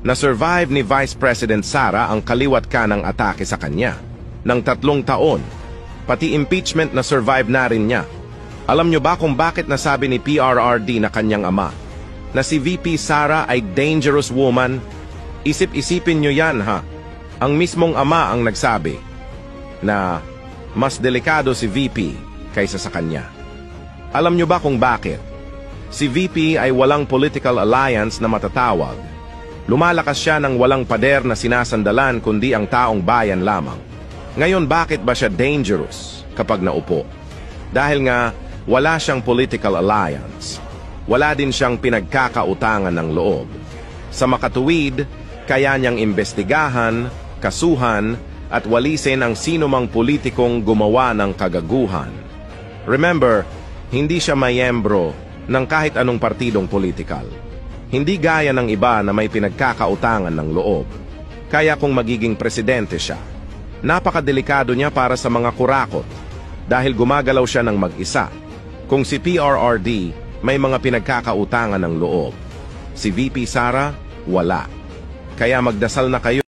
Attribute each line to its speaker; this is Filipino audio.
Speaker 1: na-survive ni Vice President Sara ang kaliwat kanang atake sa kanya ng 3 taon. Pati impeachment na survive na rin niya. Alam nyo ba kung bakit nasabi ni PRRD na kanyang ama na si VP Sara ay dangerous woman? Isip-isipin nyo yan ha. Ang mismong ama ang nagsabi na mas delikado si VP kaysa sa kanya. Alam nyo ba kung bakit? Si VP ay walang political alliance na matatawag. Lumalakas siya ng walang pader na sinasandalan kundi ang taong bayan lamang. Ngayon bakit ba siya dangerous kapag naupo? Dahil nga wala siyang political alliance. Wala din siyang pinagkakautangan ng loob. Sa makatuwid, kaya niyang imbestigahan, kasuhan, at walisin ang sinumang politikong gumawa ng kagaguhan. Remember, hindi siya mayembro ng kahit anong partidong politikal. Hindi gaya ng iba na may pinagkakautangan ng loob. Kaya kung magiging presidente siya, napakadelikado niya para sa mga kurakot dahil gumagalaw siya ng mag-isa. Kung si PRRD may mga pinagkakautangan ng loob, si VP Sara wala. Kaya magdasal na kayo.